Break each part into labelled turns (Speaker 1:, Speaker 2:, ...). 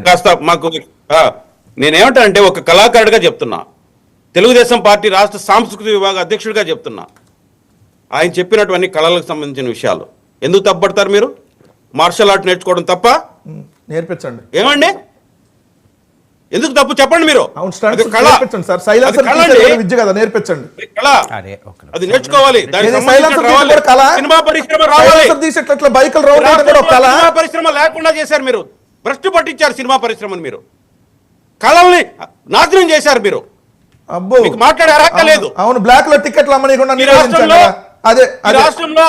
Speaker 1: కాస్త మాకు నేనేమంటానంటే ఒక కళాకారుడిగా చెప్తున్నా, తెలుగుదేశం పార్టీ రాష్ట్ర సాంస్కృతిక విభాగ అధ్యక్షుడిగా చెప్తున్నా, ఆయన చెప్పినటువంటి కళలకు సంబంధించిన విషయాలు ఎందుకు తప్పబడతారు మీరు? మార్షల్ ఆర్ట్ నేర్చుకోవడం తప్ప?
Speaker 2: నేర్పించండి.
Speaker 1: ఏమండి ఎందుకు తప్పు చెప్పండి మీరు.
Speaker 2: విద్య కదా, నేర్పించండి.
Speaker 1: అది నేర్చుకోవాలి. సినిమా పరిశ్రమ లేకుండా చేశారు మీరు, భ్రష్టు పట్టించారు సినిమా పరిశ్రమను, మీరు కళల్ని నాశనం చేశారు మీరు.
Speaker 2: అబ్బో,
Speaker 1: మాట్లాడే అర్హత లేదు.
Speaker 2: అవును, బ్లాక్ లో టికెట్లు అమ్మనీయకుండా
Speaker 1: రాష్ట్రంలో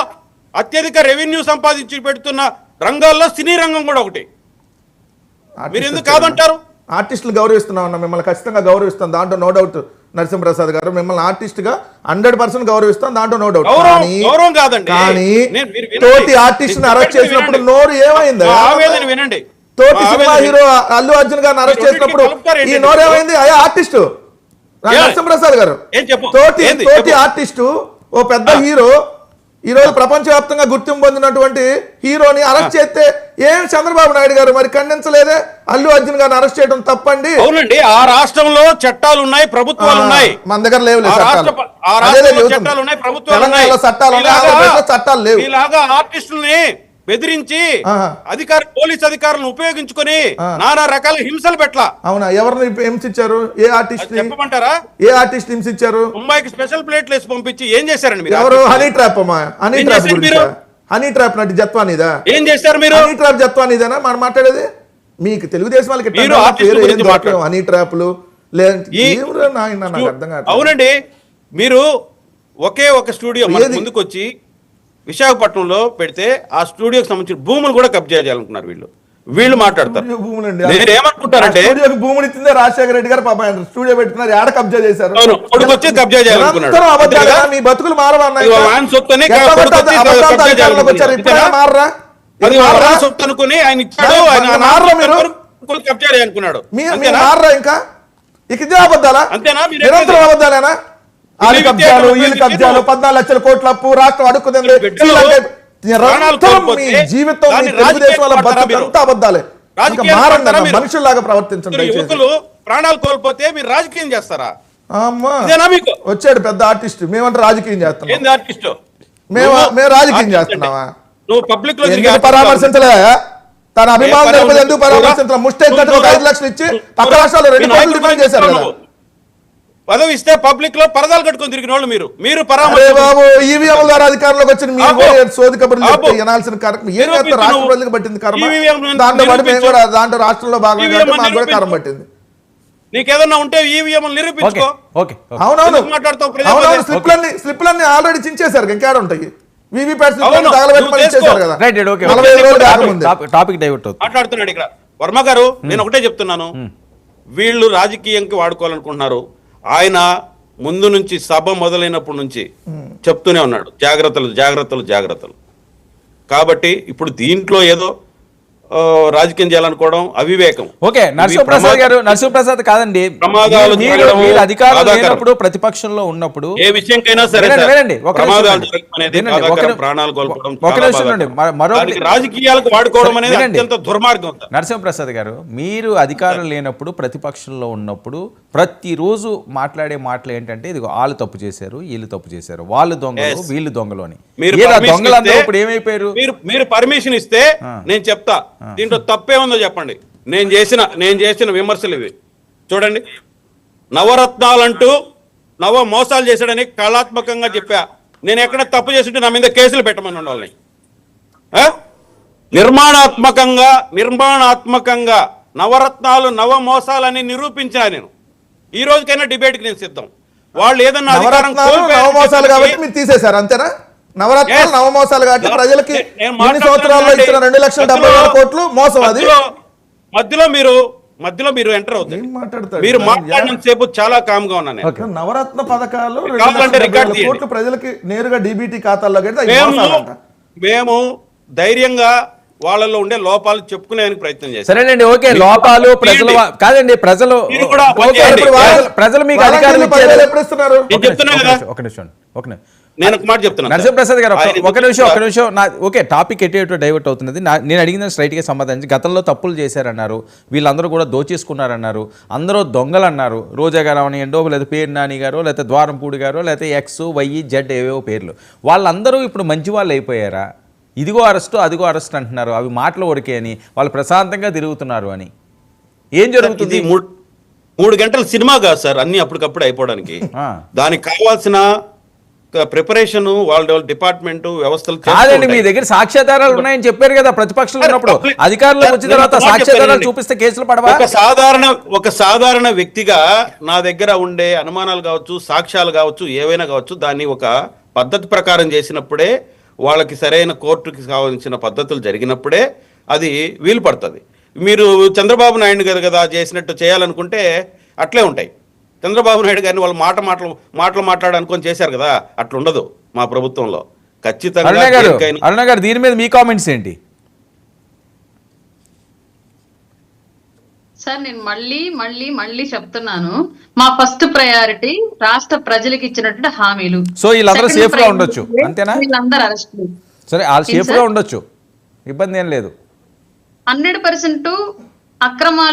Speaker 1: అత్యధిక రెవెన్యూ సంపాదించి పెడుతున్న రంగాల్లో సినీ రంగం కూడా ఒకటి. మీరు ఎందుకు కాదంటారు?
Speaker 2: ఆర్టిస్టులు గౌరవిస్తున్నాం, మిమ్మల్ని ఖచ్చితంగా గౌరవిస్తాం, దాంట్లో నో డౌట్. నరసింహప్రసాద్ గారు మిమ్మల్ని ఆర్టిస్ట్ గా 100% గౌరవిస్తాం, దాంట్లో నో డౌట్. కానీ తోటి ఆర్టిస్ట్ అరెస్ట్ చేసినప్పుడు నోరు ఏమైంది?
Speaker 1: వినండి,
Speaker 2: తోటి సినిమా హీరో అల్లు అర్జున్ గారిని అరెస్ట్ చేసినప్పుడు ఈ నోరు ఏమైంది? అయ్యా ఆర్టిస్టు నరసింహప్రసాద్ గారు, తోటి ఆర్టిస్టు ఓ పెద్ద హీరో, ఈ రోజు ప్రపంచవ్యాప్తంగా గుర్తింపు పొందినటువంటి హీరోని అరెస్ట్ చేస్తే ఏం చంద్రబాబు నాయుడు గారు మరి ఖండించలేదే? అల్లు అర్జున్ గారిని అరెస్ట్ చేయడం తప్పండి.
Speaker 1: అవునండి, ఆ రాష్ట్రంలో చట్టాలు ఉన్నాయి, ప్రభుత్వాలు ఉన్నాయి.
Speaker 2: మన దగ్గర లేవు చట్టాలు లేవు.
Speaker 1: ఇలాగా ఆర్టిస్టుల్ని బెదిరించి పోలీస్ అధికారులను ఉపయోగించుకొని నానా రకాల హింసలు పెట్టలా.
Speaker 2: అవునా? ఎవరిని హింసించారు? ఏ ఆర్టిస్ట్
Speaker 1: చెప్పమంటారా?
Speaker 2: ఏ ఆర్టిస్ట్ హింసించారు?
Speaker 1: ముంబైకి స్పెషల్ ప్లేట్లు వేసి పంపించి ఏం చేశారండి మీరు?
Speaker 2: ఎవరు? హనీ ట్రాప్ అమ్మా, హనీ ట్రాప్ నటి జత్వానిదా? ఏం చేశారు మీరు? హనీ ట్రాప్ జత్వానిదేనా మనం మాట్లాడేది? మీకు తెలుగుదేశం వాళ్ళకి హనీ ట్రాప్లు
Speaker 1: అవునండి. మీరు ఒకే ఒక స్టూడియో ముందుకు వచ్చి విశాఖపట్నంలో పెడితే ఆ స్టూడియోకి సంబంధించిన భూములు కూడా కబ్జా చేయాలనుకున్నారు వీళ్ళు మాట్లాడతారు. ఏమనుకుంటారంటే
Speaker 2: భూములు ఇచ్చిందే రాజశేఖర రెడ్డి గారు, పాప స్టూడియో పెట్టుకున్నారు, ఆడ కబ్జా చేశారు.
Speaker 1: కబ్జా చేయాలనుకున్నారు.
Speaker 2: మీ బతుకులు మారవన్నాయి.
Speaker 1: ఆయన ఇచ్చాడు, కబ్జా చేయాలనుకున్నాడు.
Speaker 2: మారరా ఇంకా? ఇక ఇదే అబద్ధాలా? అంతేనా? నిరంతరం అబద్ధాలేనా? ఆరు కబ్జాలు, వీళ్ళు కబ్జాలు, 14 లక్షల కోట్ల అప్పు, రాష్ట్రం అడుక్కుతుంది. జీవితం అబద్ధాలే. మనుషుల్లాగా ప్రవర్తించండి.
Speaker 1: యువకులు ప్రాణాలు కోల్పోతే మీరు రాజకీయం చేస్తారా?
Speaker 2: వచ్చాడు పెద్ద ఆర్టిస్ట్, మేమంటే రాజకీయం చేస్తున్నాం. మేము రాజకీయం చేస్తున్నావా?
Speaker 1: నువ్వు పబ్లిక్ లో
Speaker 2: పరామర్శించలే, తన అభిమానులు ఎందుకు పరామర్శించాలి? ముస్టేక్ 5 లక్షలు ఇచ్చి పక్క రాష్ట్రాల్లో 2 కోట్లు డిమాండ్ చేశారు కదా.
Speaker 1: పదవి ఇస్తే పబ్లిక్ లో పరదాలు కట్టుకొని తిరిగిన వాళ్ళు మీరు
Speaker 2: బాబు ఈవీఎం ద్వారా అధికారంలోకి వచ్చిన మీరు సోది కబుర్లు వినాల్సిన కార్యక్రమం ఏం చేస్తారు? రాష్ట్ర ప్రజలకు పట్టింది కర్మ, దాంట్లో పాటు మేము కూడా దాంట్లో రాష్ట్రంలో భాగంగా మాకు కూడా కర్మ పట్టింది.
Speaker 1: నీకేదన్నా ఉంటే ఈవీఎం నిరూపించుకో.
Speaker 2: అవునవును, స్లిప్లన్నీ ఆల్రెడీ చించేశారు, ఇంకేడ ఉంటాయి?
Speaker 1: మాట్లాడుతున్నాడు ఇక్కడ వర్మ గారు. నేను ఒకటే చెప్తున్నాను, వీళ్ళు రాజకీయంకి వాడుకోవాలనుకుంటున్నారు. ఆయన ముందు నుంచి సభ మొదలైనప్పటి నుంచి చెప్తూనే ఉన్నాడు, జాగ్రత్తలు జాగ్రత్తలు జాగ్రత్తలు. కాబట్టి ఇప్పుడు దీంట్లో ఏదో రాజకీయం చేయాలనుకోవడం అవివేకం.
Speaker 3: ఓకే, నరసింహప్రసాద్ కాదండి, అధికారులు లేనప్పుడు ప్రతిపక్షంలో ఉన్నప్పుడు ఏ విషయంకైనా సరే
Speaker 1: రాజకీయాలకు వాడుకోవడం అనేది అత్యంత దుర్మార్గం.
Speaker 3: నరసింహప్రసాద్ గారు, మీరు అధికారం లేనప్పుడు ప్రతిపక్షంలో ఉన్నప్పుడు ప్రతిరోజు మాట్లాడే మాటలు ఏంటంటే, ఇదిగో వాళ్ళు తప్పు చేశారు, వీళ్ళు తప్పు చేశారు, వాళ్ళు దొంగలు, వీళ్ళు దొంగలు అని. దొంగలందరూ ఇప్పుడు ఏమైపోయారు?
Speaker 1: మీరు పర్మిషన్ ఇస్తే నేను చెప్తా, దీంట్లో తప్పే ఉందో చెప్పండి. నేను చేసిన విమర్శలు ఇవి చూడండి. నవరత్నాలంటూ నవ మోసాలు చేశాడని కళాత్మకంగా చెప్పా. నేను ఎక్కడ తప్పు చేస్తుంటే నా మీద కేసులు పెట్టమని వాళ్ళని. నిర్మాణాత్మకంగా నవరత్నాలు నవ మోసాలని నిరూపించిన నేను ఈ రోజుకైనా డిబేట్కి నేను సిద్ధం. వాళ్ళు ఏదన్నా
Speaker 2: నవమోసాలు కాబట్టి మీరు తీసేశారు అంతేనా? నవరత్నాలు నవమోసాలు కాబట్టి ప్రజలకి ఎన్ని సంవత్సరాల్లో ఇచ్చిన 2,70,000 కోట్లు మోసం. అది
Speaker 1: మధ్యలో మీరు ఎంటర్ అవుతారు. మీరు మాట్లాడినంతసేపు చాలా కామ్ గా ఉన్నాను.
Speaker 2: నవరత్న పథకాలు 2,70,000 కోట్లు ప్రజలకి నేరుగా డీబీటీ ఖాతాల్లో
Speaker 1: మేము ధైర్యంగా వాళ్ళలో ఉండే లోపాలు చెప్పుకునేందుకు ప్రయత్నం చేస్తాం.
Speaker 3: సరేనండి, ఓకే. లోపాలు ప్రజలు కాదండి, ప్రజలు మీకు అధికారులు
Speaker 1: చెప్తున్నా కదా.
Speaker 3: ఒక నిమిషం
Speaker 1: నేను ఒక మాట చెప్తున్నాను సార్.
Speaker 3: నరసింహప్రసాద్ గారు
Speaker 1: ఆయన
Speaker 3: ఒక నిమిషం ఓకే, టాపిక్ ఎటు డైవర్ట్ అవుతున్నది. నేను అడిగిన స్ట్రైట్గా సంబంధించి గతంలో తప్పులు చేశారన్నారు, వీళ్ళందరూ కూడా దోచేసుకున్నారన్నారు, అందరూ దొంగలు అన్నారు. రోజా గారు అవనియండో, లేదా పేరు నాని గారు, లేకపోతే ద్వారంపూడి గారు, లేకపోతే ఎక్స్ వై జెడ్ ఏవేవో పేర్లు, వాళ్ళందరూ ఇప్పుడు మంచి వాళ్ళు అయిపోయారా? ఇదిగో అరెస్టు అదిగో అరెస్ట్ అంటున్నారు, అవి మాటల వరకే అని, వాళ్ళు ప్రశాంతంగా తిరుగుతున్నారు అని. ఏం జరుగుతుంది?
Speaker 1: 3 గంటల సినిమా కాదు సార్ అన్ని అప్పటికప్పుడు అయిపోవడానికి.
Speaker 3: ఆ.
Speaker 1: దానికి కావాల్సిన ప్రిపరేషన్ వాళ్ళ డిపార్ట్మెంట్ వ్యవస్థలు చేస్తూ
Speaker 3: కాదండి, మీ
Speaker 1: ఉంటాయి.
Speaker 3: దగ్గర సాక్ష్యాధారాలు ఉన్నాయని చెప్పారు కదా ప్రతిపక్షంలో ఉన్నప్పుడు. అధికారంలోకి వచ్చిన తర్వాత సాక్ష్యాధారాలు చూపిస్తే కేసులు పడవా?
Speaker 1: ఒక సాధారణ వ్యక్తిగా నా దగ్గర ఉండే అనుమానాలు కావచ్చు, సాక్ష్యాలు కావచ్చు, ఏవైనా కావచ్చు, దాన్ని ఒక పద్ధతి ప్రకారం చేసినప్పుడే, వాళ్ళకి సరైన కోర్టుకి కావాల్సిన పద్ధతులు జరిగినప్పుడే అది వీలు పడుతుంది. మీరు చంద్రబాబు నాయుడు గారు కదా చేసినట్టు చేయాలనుకుంటే అట్లే ఉంటాయి. చంద్రబాబు నాయుడు గారిని వాళ్ళు మాటలు మాట్లాడనుకొని చేశారు కదా, అట్లా ఉండదు మా ప్రభుత్వంలో. ఖచ్చితంగా
Speaker 3: అరుణ గారు దీని మీద మీ కామెంట్స్ ఏంటి?
Speaker 4: సార్ నేను మళ్ళీ చెప్తున్నాను, మా ఫస్ట్ ప్రయారిటీ రాష్ట్ర ప్రజలకు ఇచ్చినటువంటి హామీలు.
Speaker 3: సో వీళ్ళందరూ సేఫ్ గా ఉండొచ్చు అంతేనా?
Speaker 4: వీళ్ళందరూ అరెస్ట్.
Speaker 3: సరే, వాళ్ళు సేఫ్ గా ఉండొచ్చు, ఇబ్బంది ఏం లేదు.
Speaker 4: 100% అక్రమాలు